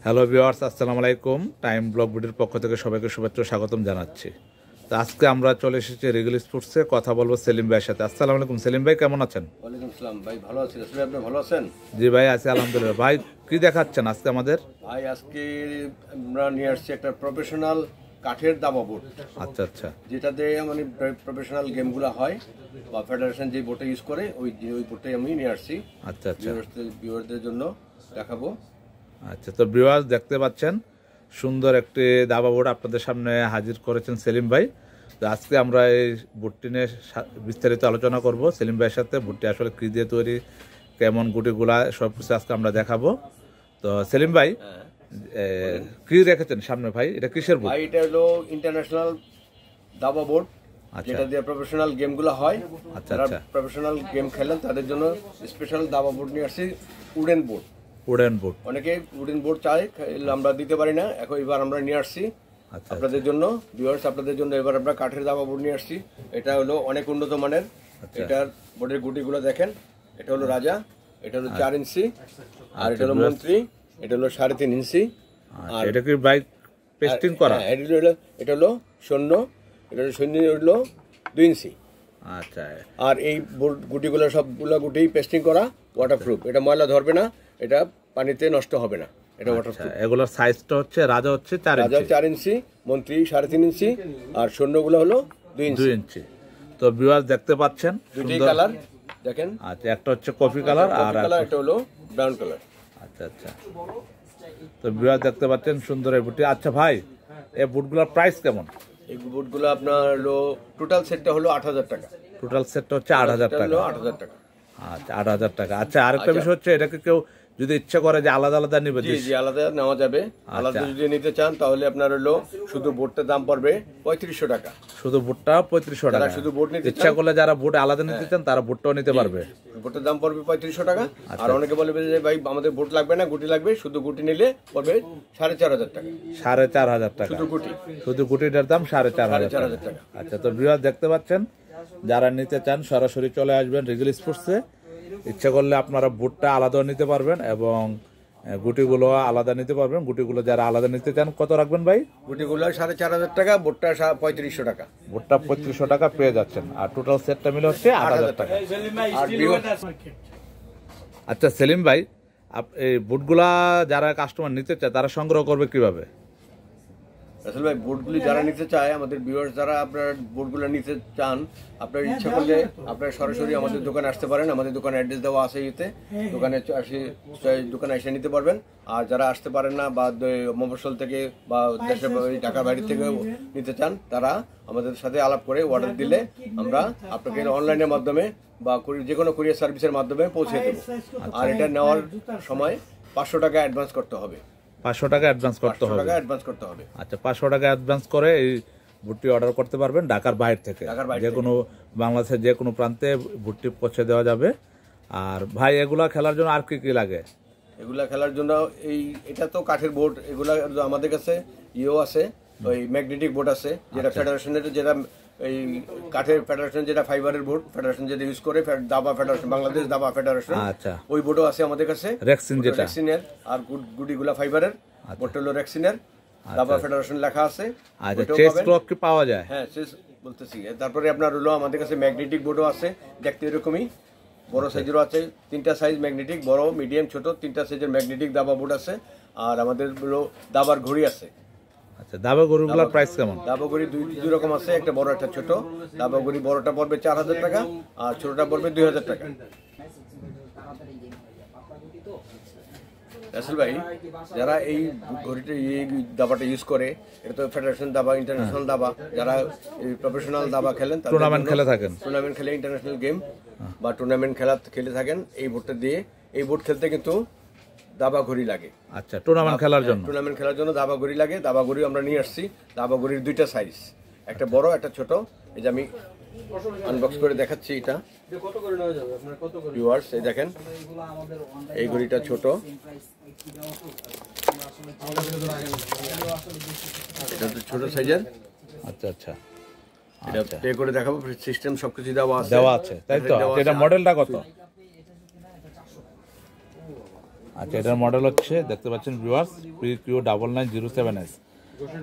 Hello viewers, আসসালামু আলাইকুম। Time blog ভিডিওর পক্ষ থেকে সবাইকে শুভেচ্ছা স্বাগতম জানাচ্ছি। তো আজকে আমরা চলে এসেছি রিগেল স্পোর্টসে, কথা বলবো সেলিম ভাইয়ের সাথে। আসসালামু আলাইকুম সেলিম ভাই, কেমন আছেন? ওয়ালাইকুম আসসালাম ভাই, ভালো আছি। আসলে আপনি ভালো আছেন? জি ভাই, আছি আলহামদুলিল্লাহ। ভাই কি দেখাচ্ছেন আজকে আমাদের? ভাই আজকে আমরা নিয়ে আসছি একটা প্রফেশনাল কাঠের দাবা বোর্ড। আচ্ছা আচ্ছা যেটাতে মানে প্রফেশনাল গেমগুলো হয় বা ফেডারেশন যে বোর্ডটা ইউজ করে ওই বোর্ডটাই আমি নিয়ে আসছি। আচ্ছা আচ্ছা ভিউয়ারদের জন্য দেখাবো। আচ্ছা, তো ভিউয়ার্স দেখতে পাচ্ছেন সুন্দর একটি দাবা বোর্ড আপনাদের সামনে হাজির করেছেন সেলিম ভাই। তো আজকে আমরা এই বোর্ডটি নিয়ে বিস্তারিত আলোচনা করব সেলিম ভাইয়ের সাথে। বোর্ডটি আসলে কী দিয়ে তৈরি, কেমন গুটিগুলা, সব কিছু আজকে আমরা দেখাবো। তো সেলিম ভাই, কি রেখেছেন সামনে ভাই? এটা কিসের বোর্ড? ভাই এটা হলো ইন্টারন্যাশনাল দাবা বোর্ড, আচ্ছা যেটা দিয়ে প্রফেশনাল গেমগুলো হয়। আচ্ছা যারা আচ্ছা প্রফেশনাল গেম খেলেন তাদের জন্য স্পেশাল দাবা বোর্ড নিয়ে আসছি। Wooden board, wooden board. অনেকে উডেন বোর্ড চায়, আমরা দিতে পারি না, এখন এবার আমরা নিয়ে আসছি আচ্ছা আপনাদের জন্য, ভিউয়ার্স আপনাদের জন্য। এবার আমরা কাঠের দাবা বোর্ড নিয়ে আসছি। এটা হলো অনেক উন্নত মানের। এটার বোর্ডের গুটিগুলো দেখেন। এটা হলো রাজা, এটা হলো 4 ইঞ্চি, আর এটা হলো মন্ত্রী, এটা হলো 3.5 ইঞ্চি। আর এটা কি বাইক পেস্টিং করা? এটা হলো সৈন্য, এটা হলো সৈন্য, হলো 2 ইঞ্চি। আচ্ছা, আর এই বোর্ড গুটিগুলো সবগুলো গুটি পেস্টিং করা, ওয়াটারপ্রুফ। এটা ময়লা ধরবে না, এটা পানিতে নষ্ট হবে না, এটা ওয়াটারপ্রুফ। এগুলোর সাইজটা হচ্ছে রাজা হচ্ছে 4 রাজা ইঞ্চি, 4 ইঞ্চি, মন্ত্রী 3.5 ইঞ্চি, আর সৈন্যগুলো হলো 2 2 ইঞ্চি। তো ভিউয়ার্স দেখতে পাচ্ছেন দুইটাই কালার দেখেন। আচ্ছা, একটা হচ্ছে কফি কালার আর একটা হলো ব্রাউন কালার। আচ্ছা আচ্ছা, তো ভিউয়ার্স দেখতে পাচ্ছেন সুন্দর এই বুটটি। আচ্ছা ভাই, এই বুটগুলোর প্রাইস কেমন? এই বুটগুলো আপনার হলো টোটাল সেটটা হলো 8,000 টাকা। টোটাল সেটটা হচ্ছে 8,000 টাকা। 8,000 টাকা। আচ্ছা, 8,000 টাকা। আচ্ছা, আরেকটা বিষয় হচ্ছে, এটাকে কেউ যদি ইচ্ছা করে যে আলাদা আলাদা নিবে? জি, আলাদা নেওয়া যাবে। আলাদা যদি নিতে চান তাহলে আপনার হলো শুধু বোর্ডটার দাম পড়বে 3500 টাকা। শুধু বুটটা 3500 টাকা। শুধু বোর্ড নিতে ইচ্ছা করলে যারা বুট আলাদা নিতে চান তারা বুটটাও নিতে পারবে। বোর্ডের দাম পড়বে 3500 টাকা। আর অনেকে বলবে যে ভাই আমাদের বোর্ড লাগবে না, গুটি লাগবে, শুধু গুটি নিলে পড়বে 4,500 টাকা। 4,500 টাকা শুধু গুটি, শুধু গুটিটার দাম 4,500 টাকা। আচ্ছা, তো ভিউয়ার দেখতে পাচ্ছেন, যারা নিতে চান সরাসরি চলে আসবেন রিগেল স্পোর্টসে। ইচ্ছা করলে আপনারা বুটটা আলাদা নিতে পারবেন এবং গুটিগুলো আলাদা নিতে পারবেন। গুটিগুলো যারা আলাদা নিতে চান কত রাখবেন ভাই? গুটিগুলো 4,500 টাকা, বোর্ডটা 3500 টাকা। বুটটা 3500 টাকা পেয়ে যাচ্ছেন, আর টোটাল সেটটা মিলে হচ্ছে 8,000 টাকা। আচ্ছা সেলিম ভাই, এই বুটগুলা যারা কাস্টমার নিতে চায় তারা সংগ্রহ করবে কিভাবে? আসলে ভাই বোর্ডগুলি যারা নিতে চায়, আমাদের ভিউয়ার্স যারা আপনার বোর্ডগুলো নিতে চান, আপনার ইচ্ছা করলে আপনার সরাসরি আমাদের দোকানে আসতে পারেন। আমাদের দোকানে অ্যাড্রেস দেওয়া আছে, দোকানে এসে নিতে পারবেন। আর যারা আসতে পারেন না বা মফস্বল থেকে বা দেশের ঢাকার বাইরে থেকে নিতে চান, তারা আমাদের সাথে আলাপ করে অর্ডার দিলে আমরা আপনাকে অনলাইনের মাধ্যমে বা যে কোনো কুরিয়ার সার্ভিসের মাধ্যমে পৌঁছে দেবো। আর এটা নেওয়ার সময় 500 টাকা অ্যাডভান্স করতে হবে। 500 টাকা অ্যাডভান্স করতে হবে। আচ্ছা, 500 টাকা অ্যাডভান্স করে এই ভুট্টি অর্ডার করতে পারবেন ঢাকার বাইরে থেকে। যে কোনো বাংলাদেশের যে কোনো প্রান্তে ভুট্টি পৌঁছে দেওয়া যাবে। আর ভাই, এগুলা খেলার জন্য আর কি কি লাগে? এগুলা খেলার জন্য এটা তো কাঠের বোর্ড। এগুলা আমাদের কাছে আছে, ওই ম্যাগনেটিক বোর্ড আছে, যেটা ফেডারেশনের, যেটা এই কাঠের ফেডারেশন, যেটা ফাইবারের বোর্ড ফেডারেশন যেটা ইউজ করে, দাবা ফেডারেশন, বাংলাদেশ দাবা ফেডারেশন। আচ্ছা, ওই বোর্ডও আছে আমাদের কাছে, রেক্সিনের। আর গুডিগুলা ফাইবারের, বোর্ডটা হলো রেক্সিনের, দাবা ফেডারেশন লেখা আছে। আচ্ছা, চেস ক্লক কি পাওয়া যায়? হ্যাঁ, চেস বলতেছি। তারপরে আপনার হলো আমাদের কাছে ম্যাগনেটিক বোর্ডও আছে, দেখতে এরকমই, বড় সাইজেরও আছে। 3টা সাইজ ম্যাগনেটিক, বড়, মিডিয়াম, ছোট, 3টা সাইজের ম্যাগনেটিক দাবা বোর্ড আছে। আর আমাদের হলো দাবার ঘড়ি আছে। আচ্ছা, দাবা গরুগুলোর প্রাইস কেমন? দাবা ঘড়ি দুই রকম আছে, একটা বড় একটা ছোট। দাবা ঘড়ি বড়টা পড়বে 4,000 টাকা, আর ছোটটা পড়বে 2,000 টাকা। আসল ভাই, যারা এই ঘড়িটা দাবাটা ইউজ করে, এটা তো ফেডারেশন দাবা, ইন্টারন্যাশনাল দাবা, যারা এই প্রফেশনাল দাবা খেলেন, টুর্নামেন্ট খেলে, ইন্টারন্যাশনাল গেম বা টুর্নামেন্ট খেলে থাকেন, এই বোর্ডটা দিয়ে, এই বোর্ড খেলতে কিন্তু দাবা ঘড়ি লাগে। আচ্ছা, টুর্নামেন্ট খেলার জন্য দাবা ঘড়ি লাগে। দাবা ঘড়ি আমরা নিয়ে আসছি। দাবা ঘড়ির 2টা সাইজ, একটা বড় একটা ছোট। এই যে আমি আনবক্স করে দেখাচ্ছি, এটা ভিউয়ার্স, এই দেখেন, এই ঘড়িটা ছোট, এটা ছোট সাইজের। আচ্ছা আচ্ছা, এটা প্লে করে দেখাবো, সিস্টেম সবকিছু দেওয়া আছে, তাই তো? এটা মডেলটা কত? আচ্ছা, এটার মডেল হচ্ছে দেখতে পাচ্ছেন ভিউয়ার্স PQ9907S।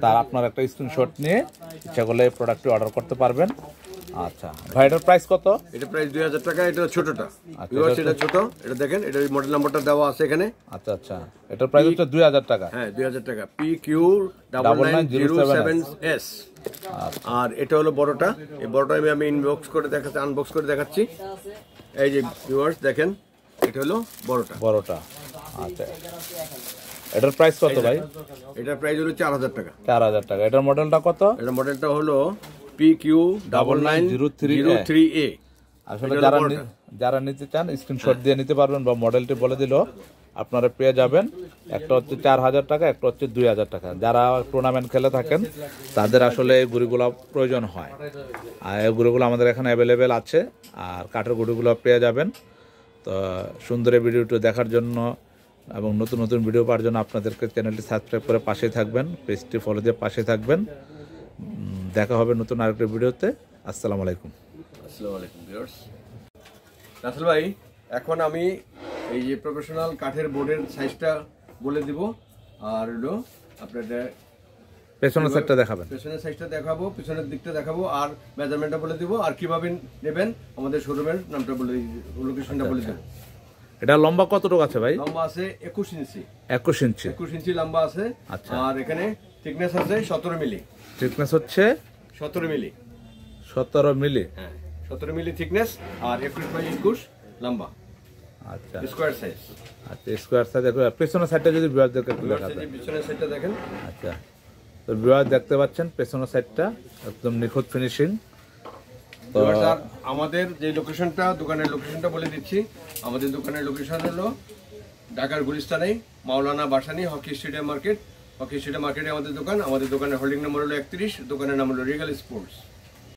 তার আপনার একটা স্ক্রিনশট নিয়ে ইচ্ছা করলে এই প্রোডাক্টটি অর্ডার করতে পারবেন। আচ্ছা ভাই, এটার প্রাইস কত? এটা প্রাইস 2000 টাকা। এটা ছোটটা, আচ্ছা, এটা ছোট, এটা দেখেন, এটা মডেল নাম্বারটা দেওয়া আছে এখানে। আচ্ছা আচ্ছা, এটার প্রাইস হচ্ছে 2000 টাকা। হ্যাঁ 2000 টাকা, PQ9907S। আর এটা হলো বড়টা, এই বড়টা আমি আনবক্স করে দেখাচ্ছি। এই যে ভিউয়ার্স দেখেন, এটা হলো বড়টা। আচ্ছা, এটার প্রাইস কত ভাই? এটার প্রাইস হলো 4000 টাকা। 4000 টাকা। এটার মডেলটা কত? এটার মডেলটা হলো PQ9903A। আসলে যারা নিতে চান স্ক্রিনশট দিয়ে নিতে পারবেন, বা মডেলটি বলে দিল আপনারা পেয়ে যাবেন। একটা হচ্ছে 4000 টাকা, একটা হচ্ছে 2000 টাকা। যারা টুর্নামেন্ট খেলে থাকেন তাদের আসলে এই গুড়িগুলো প্রয়োজন হয়, আর এই গুড়িগুলো আমাদের এখানে অ্যাভেলেবেল আছে। আর কাঠের গুড়িগুলো পেয়ে যাবেন। তো সুন্দর এই ভিডিওটি দেখার জন্য এবং নতুন নতুন ভিডিও পাওয়ার জন্য আপনাদেরকে চ্যানেলটি সাবস্ক্রাইব করে পাশে থাকবেন, পেজটি ফলো দিয়ে পাশে থাকবেন। দেখা হবে নতুন আরেকটা ভিডিওতে। আসসালামু আলাইকুম। আসসালামু আলাইকুম ভিউয়ার্স। রাসেল ভাই, এখন আমি এই যে প্রফেশনাল কাঠের বোর্ডের সাইজটা বলে দিব, আর হলো আপনাদের পেছনের সাইডটা দেখাবেন। পেছনের সাইজটা দেখাবো, পিছনের দিকটা দেখাবো, আর মেজারমেন্টটা বলে দিব, আর কিভাবে নেবেন আমাদের শোরুমের নামটা বলে, লোকেশনটা বলে দেব। এটা লম্বা কতটুকু আছে ভাই? লম্বা আছে 21 ইঞ্চি। 21 ইঞ্চি। 21 ইঞ্চি লম্বা আছে। আচ্ছা। আর এখানে থিকনেস আছে 17 মিলি। থিকনেস হচ্ছে 17 মিলি। 17 মিলি। হ্যাঁ 17 মিলি থিকনেস, আর 21 বাই 21 লম্বা। আচ্ছা, স্কয়ার সাইজ। আচ্ছা, স্কয়ার সাইজ। পেছনের সাইডটা যদি ভিউয়ারদেরকে একটু দেখাতে। পিছনের সাইডটা দেখেন। আচ্ছা, তো ভিউয়ার দেখতে পাচ্ছেন পেছনের সাইডটা একদম নিখুঁত ফিনিশিং। তো আমাদের যে লোকেশনটা, দোকানের লোকেশনটা বলে দিচ্ছি। আমাদের দোকানের লোকেশন হলো ঢাকার গুলিস্তানে Maulana Bhashani hockey stadium market. Hockey stadium মার্কেটে আমাদের দোকান। আমাদের দোকানের হোল্ডিং নম্বর হলো 31, দোকানের নাম হলো রিগাল স্পোর্টস।